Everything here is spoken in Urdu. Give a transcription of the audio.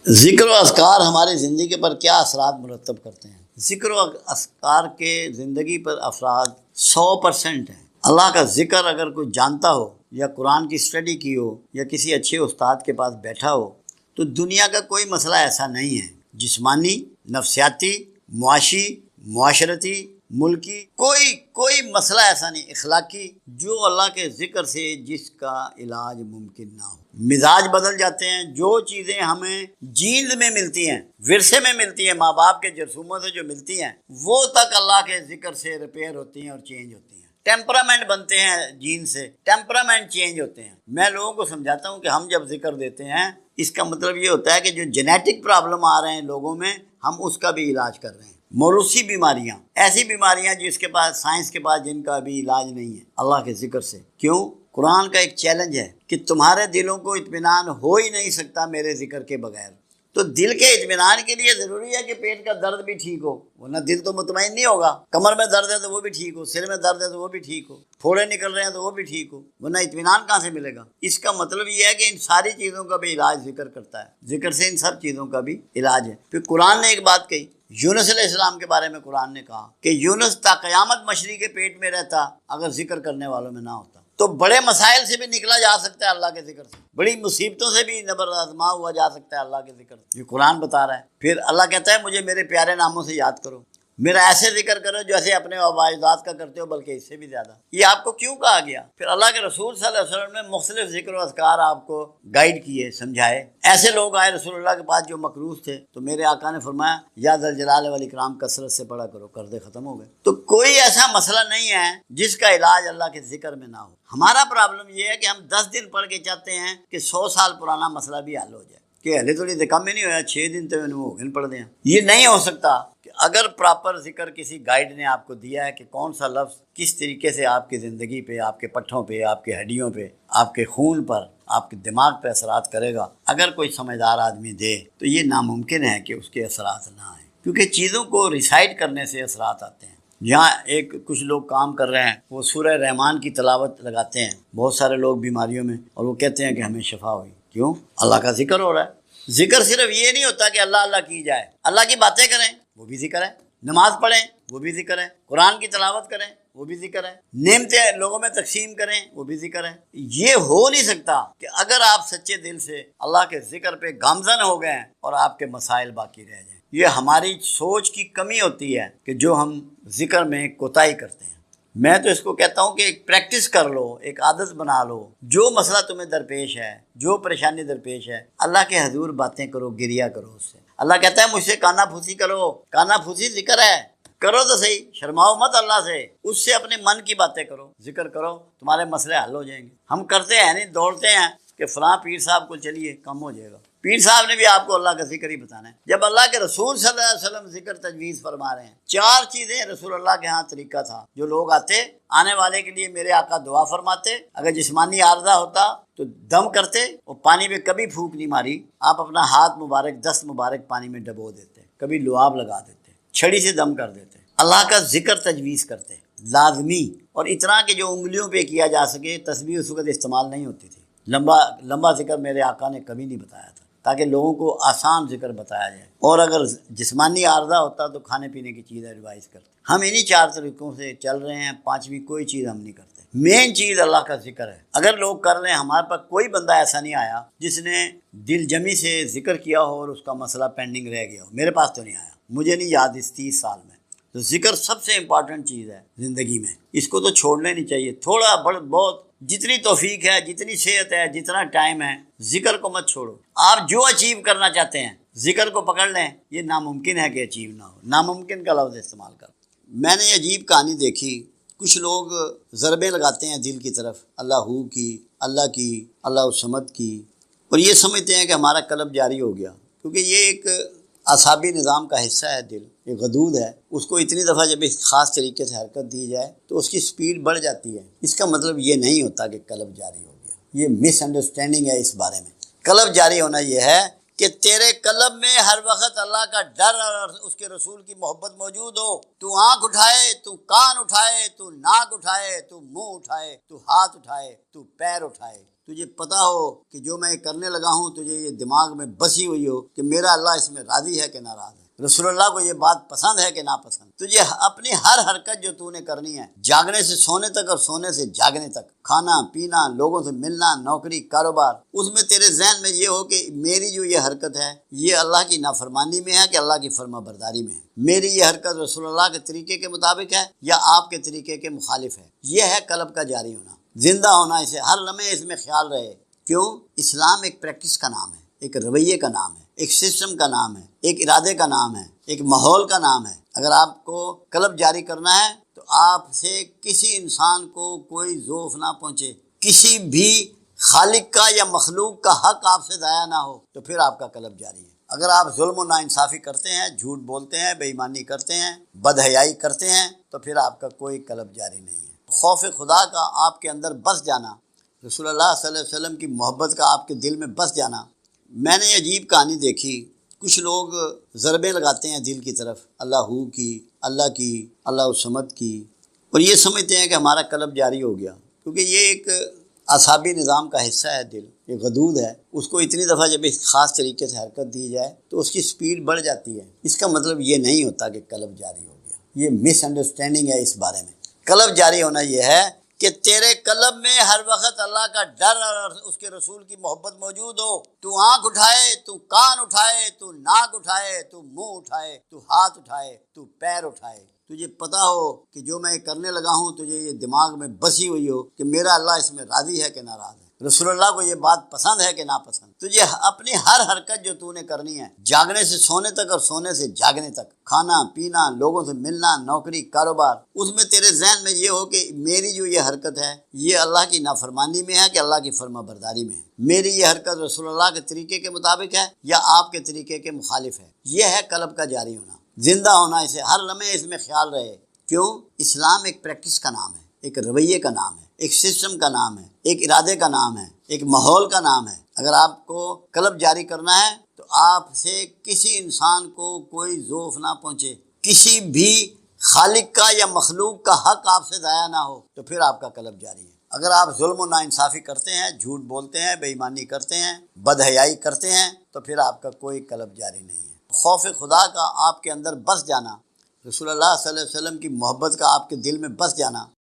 ذکر و اذکار ہماری زندگی پر کیا اثرات مرتب کرتے ہیں؟ ذکر و اذکار کے زندگی پر اثرات 100% ہیں۔ اللہ کا ذکر اگر کوئی جانتا ہو یا قرآن کی سٹڈی کی ہو یا کسی اچھے استاد کے پاس بیٹھا ہو تو دنیا کا کوئی مسئلہ ایسا نہیں ہے، جسمانی، نفسیاتی، معاشی، معاشرتی، ملکی، کوئی مسئلہ ایسا نہیں، اخلاقی، جو اللہ کے ذکر سے جس کا علاج ممکن نہ ہو۔ مزاج بدل جاتے ہیں، جو چیزیں ہمیں جیند میں ملتی ہیں، ورثے میں ملتی ہیں، ماں باپ کے جرثوموں سے جو ملتی ہیں، وہ تک اللہ کے ذکر سے ریپیئر ہوتی ہیں اور چینج ہوتی ہیں۔ ٹیمپرامنٹ بنتے ہیں، جین سے ٹیمپرامنٹ چینج ہوتے ہیں۔ میں لوگوں کو سمجھاتا ہوں کہ ہم جب ذکر دیتے ہیں، اس کا مطلب یہ ہوتا ہے کہ جو جینیٹک پرابلم آ رہے ہیں لوگوں میں، ہم اس کا بھی علاج کر رہے ہیں۔ موروثی بیماریاں، ایسی بیماریاں جس کے پاس سائنس کے پاس جن کا بھی علاج نہیں ہے، اللہ کے ذکر سے۔ کیوں؟ قرآن کا ایک چیلنج ہے کہ تمہارے دلوں کو اطمینان ہو ہی نہیں سکتا میرے ذکر کے بغیر۔ تو دل کے اطمینان کے لیے ضروری ہے کہ پیٹ کا درد بھی ٹھیک ہو، ورنہ دل تو مطمئن نہیں ہوگا۔ کمر میں درد ہے تو وہ بھی ٹھیک ہو، سر میں درد ہے تو وہ بھی ٹھیک ہو، پھوڑے نکل رہے ہیں تو وہ بھی ٹھیک ہو، ورنہ اطمینان کہاں سے ملے گا؟ اس کا مطلب یہ ہے کہ ان ساری چیزوں کا بھی علاج ذکر کرتا ہے، ذکر سے ان سب چیزوں کا بھی علاج ہے۔ پھر قرآن نے ایک بات کہی، یونس علیہ السلام کے بارے میں قرآن نے کہا کہ یونس تا قیامت مچھلی کے پیٹ میں رہتا اگر ذکر کرنے والوں میں نہ ہوتا۔ تو بڑے مسائل سے بھی نکلا جا سکتا ہے اللہ کے ذکر سے، بڑی مصیبتوں سے بھی نبر آزما ہوا جا سکتا ہے اللہ کے ذکر سے، یہ قرآن بتا رہا ہے۔ پھر اللہ کہتا ہے مجھے میرے پیارے ناموں سے یاد کرو، میرا ایسے ذکر کرو جیسے اپنے آباء اجداد کا کرتے ہو، بلکہ اس سے بھی زیادہ۔ یہ آپ کو کیوں کہا گیا؟ پھر اللہ کے رسول صلی اللہ علیہ وسلم نے مختلف ذکر و اذکار آپ کو گائیڈ کیے، سمجھائے۔ ایسے لوگ آئے رسول اللہ کے پاس جو مقروض تھے، تو میرے آقا نے فرمایا یا ذا الجلال والاکرام کثرت سے پڑھا کرو، قرضے ختم ہو گئے۔ تو کوئی ایسا مسئلہ نہیں ہے جس کا علاج اللہ کے ذکر میں نہ ہو۔ ہمارا پرابلم یہ ہے کہ ہم 10 دن پڑھ کے چاہتے ہیں کہ 100 سال پرانا مسئلہ بھی حل ہو جائے، کہ ہلے تھوڑی کم میں نہیں ہوا، 6 دن تو انہوں نے پڑھ دیا۔ یہ نہیں ہو سکتا۔ کہ اگر پراپر ذکر کسی گائیڈ نے آپ کو دیا ہے کہ کون سا لفظ کس طریقے سے آپ کی زندگی پہ، آپ کے پٹھوں پہ، آپ کے ہڈیوں پہ، آپ کے خون پر، آپ کے دماغ پہ اثرات کرے گا، اگر کوئی سمجھدار آدمی دے تو یہ ناممکن ہے کہ اس کے اثرات نہ آئیں، کیونکہ چیزوں کو ریسائٹ کرنے سے اثرات آتے ہیں۔ یہاں کچھ لوگ کام کر رہے ہیں، وہ سورہ رحمان کی تلاوت لگاتے ہیں، بہت سارے لوگ بیماریوں میں، اور وہ کہتے ہیں کہ ہمیں شفا ہوئی۔ کیوں؟ اللہ کا ذکر ہو رہا ہے۔ ذکر صرف یہ نہیں ہوتا کہ اللہ اللہ کی جائے، اللہ کی باتیں کریں وہ بھی ذکر ہے، نماز پڑھیں وہ بھی ذکر ہے، قرآن کی تلاوت کریں وہ بھی ذکر ہے، نعمتیں لوگوں میں تقسیم کریں وہ بھی ذکر ہے۔ یہ ہو نہیں سکتا کہ اگر آپ سچے دل سے اللہ کے ذکر پہ گامزن ہو گئے اور آپ کے مسائل باقی رہ جائیں۔ یہ ہماری سوچ کی کمی ہوتی ہے کہ جو ہم ذکر میں کوتاہی کرتے ہیں۔ میں تو اس کو کہتا ہوں کہ ایک پریکٹس کر لو، ایک عادت بنا لو، جو مسئلہ تمہیں درپیش ہے، جو پریشانی درپیش ہے، اللہ کے حضور باتیں کرو، گریا کرو اس سے۔ اللہ کہتا ہے مجھ سے کانا پھوسی کرو، کانا پھوسی ذکر ہے، کرو تو صحیح، شرماؤ مت اللہ سے، اس سے اپنے من کی باتیں کرو، ذکر کرو، تمہارے مسئلے حل ہو جائیں گے۔ ہم کرتے ہیں نہیں، دوڑتے ہیں کہ فلاں پیر صاحب کو چلیے کم ہو جائے گا۔ پیر صاحب نے بھی آپ کو اللہ کا ذکر ہی بتانا ہے، جب اللہ کے رسول صلی اللہ علیہ وسلم ذکر تجویز فرما رہے ہیں۔ 4 چیزیں رسول اللہ کے ہاں طریقہ تھا، جو لوگ آنے والے کے لیے میرے آقا دعا فرماتے، اگر جسمانی عارضہ ہوتا تو دم کرتے، اور پانی میں کبھی پھونک نہیں ماری، آپ اپنا ہاتھ مبارک، دست مبارک پانی میں ڈبو دیتے، کبھی لعاب لگا دیتے، چھڑی سے دم کر دیتے، اللہ کا ذکر تجویز کرتے لازمی، اور اتنا کہ جو انگلیوں پہ کیا جا سکے۔ تسبیح اس وقت استعمال نہیں ہوتی تھی، لمبا ذکر میرے آقا نے کبھی نہیں بتایا تھا، تاکہ لوگوں کو آسان ذکر بتایا جائے۔ اور اگر جسمانی عارضہ ہوتا تو کھانے پینے کی چیزیں ریوائز کرتے۔ ہم انہی 4 طریقوں سے چل رہے ہیں، 5ویں کوئی چیز ہم نہیں کرتے۔ مین چیز اللہ کا ذکر ہے۔ اگر لوگ کر لیں، ہمارے پاس کوئی بندہ ایسا نہیں آیا جس نے دل جمی سے ذکر کیا ہو اور اس کا مسئلہ پینڈنگ رہ گیا ہو، میرے پاس تو نہیں آیا، مجھے نہیں یاد اس 30 سال میں۔ تو ذکر سب سے امپورٹنٹ چیز ہے زندگی میں، اس کو تو چھوڑنا نہیں چاہیے۔ تھوڑا بہت جتنی توفیق ہے، جتنی صحت ہے، جتنا ٹائم ہے، ذکر کو مت چھوڑو۔ آپ جو اچیو کرنا چاہتے ہیں ذکر کو پکڑ لیں، یہ ناممکن ہے کہ اچیو نہ ہو۔ ناممکن کا لفظ استعمال کر۔ میں نے عجیب کہانی دیکھی، کچھ لوگ ضربیں لگاتے ہیں دل کی طرف، اللہ ہو کی، اللہ الصمد کی، اور یہ سمجھتے ہیں کہ ہمارا قلب جاری ہو گیا، کیونکہ یہ ایک اعصابی نظام کا حصہ ہے دل، ایک غدود ہے، اس کو اتنی دفعہ جب اس خاص طریقے سے حرکت دی جائے تو اس کی سپیڈ بڑھ جاتی ہے۔ اس کا مطلب یہ نہیں ہوتا کہ قلب جاری ہو گیا، یہ مس انڈرسٹینڈنگ ہے اس بارے میں۔ قلب جاری ہونا یہ ہے کہ تیرے قلب میں ہر وقت اللہ کا ڈر اور اس کے رسول کی محبت موجود ہو۔ تو آنکھ اٹھائے، تو کان اٹھائے، تو ناک اٹھائے، تو منہ اٹھائے، تو ہاتھ اٹھائے، تو پیر اٹھائے، تجھے پتہ ہو کہ جو میں کرنے لگا ہوں تجھے یہ دماغ میں بسی ہوئی ہو کہ میرا اللہ اس میں راضی ہے کہ ناراض ہے، رسول اللہ کو یہ بات پسند ہے کہ ناپسند، تجھے اپنی ہر حرکت جو تو نے کرنی ہے، جاگنے سے سونے تک اور سونے سے جاگنے تک، کھانا پینا، لوگوں سے ملنا، نوکری، کاروبار، اس میں تیرے ذہن میں یہ ہو کہ میری جو یہ حرکت ہے یہ اللہ کی نافرمانی میں ہے کہ اللہ کی فرما برداری میں ہے، میری یہ حرکت رسول اللہ کے طریقے کے مطابق ہے یا آپ کے طریقے کے مخالف ہے۔ یہ ہے قلب کا جاری ہونا، زندہ ہونا، اسے ہر لمحے اس میں خیال رہے۔ کیوں؟ اسلام ایک پریکٹس کا نام ہے، ایک رویے کا نام ہے، ایک سسٹم کا نام ہے، ایک ارادے کا نام ہے، ایک ماحول کا نام ہے۔ اگر آپ کو قلب جاری کرنا ہے تو آپ سے کسی انسان کو کوئی ذوف نہ پہنچے، کسی بھی خالق کا یا مخلوق کا حق آپ سے ضائع نہ ہو، تو پھر آپ کا قلب جاری ہے۔ اگر آپ ظلم و ناانصافی کرتے ہیں، جھوٹ بولتے ہیں، بے ایمانی کرتے ہیں، بدحیائی کرتے ہیں، تو پھر آپ کا کوئی قلب جاری نہیں ہے۔ خوف خدا کا آپ کے اندر بس جانا، رسول اللہ صلی اللہ علیہ وسلم کی محبت کا آپ کے دل میں بس جانا۔ میں نے عجیب کہانی دیکھی، کچھ لوگ ضربیں لگاتے ہیں دل کی طرف، اللہ ہو کی، اللہ کی، اللہ الصمد کی، اور یہ سمجھتے ہیں کہ ہمارا قلب جاری ہو گیا، کیونکہ یہ ایک اعصابی نظام کا حصہ ہے۔ دل ایک غدود ہے، اس کو اتنی دفعہ جب اس خاص طریقے سے حرکت دی جائے تو اس کی سپیڈ بڑھ جاتی ہے۔ اس کا مطلب یہ نہیں ہوتا کہ قلب جاری ہو گیا، یہ مس انڈرسٹینڈنگ ہے اس بارے میں۔ قلب جاری ہونا یہ ہے کہ تیرے قلب میں ہر وقت اللہ کا ڈر اور اس کے رسول کی محبت موجود ہو۔ تو آنکھ اٹھائے، تو کان اٹھائے، تو ناک اٹھائے، تو منہ اٹھائے، تو ہاتھ اٹھائے، تو پیر اٹھائے، تجھے پتہ ہو کہ جو میں کرنے لگا ہوں تجھے یہ دماغ میں بسی ہوئی ہو کہ میرا اللہ اس میں راضی ہے کہ ناراض ہے، رسول اللہ کو یہ بات پسند ہے کہ ناپسند، تجھے اپنی ہر حرکت جو تو نے کرنی ہے، جاگنے سے سونے تک اور سونے سے جاگنے تک، کھانا پینا، لوگوں سے ملنا، نوکری، کاروبار، اس میں تیرے ذہن میں یہ ہو کہ میری جو یہ حرکت ہے یہ اللہ کی نافرمانی میں ہے کہ اللہ کی فرما برداری میں ہے، میری یہ حرکت رسول اللہ کے طریقے کے مطابق ہے یا آپ کے طریقے کے مخالف ہے۔ یہ ہے قلب کا جاری ہونا، زندہ ہونا، اسے ہر لمحے اس میں خیال رہے۔ کیوں؟ اسلام ایک پریکٹس کا نام ہے، ایک رویے کا نام ہے، ایک سسٹم کا نام ہے، ایک ارادے کا نام ہے، ایک ماحول کا نام ہے۔ اگر آپ کو قلب جاری کرنا ہے تو آپ سے کسی انسان کو کوئی ذوف نہ پہنچے، کسی بھی خالق کا یا مخلوق کا حق آپ سے ضائع نہ ہو، تو پھر آپ کا قلب جاری ہے۔ اگر آپ ظلم و ناانصافی کرتے ہیں، جھوٹ بولتے ہیں، بے ایمانی کرتے ہیں، بدحیائی کرتے ہیں، تو پھر آپ کا کوئی قلب جاری نہیں ہے۔ خوف خدا کا آپ کے اندر بس جانا، رسول اللہ صلی اللہ علیہ وسلم کی محبت کا آپ کے دل میں بس جانا،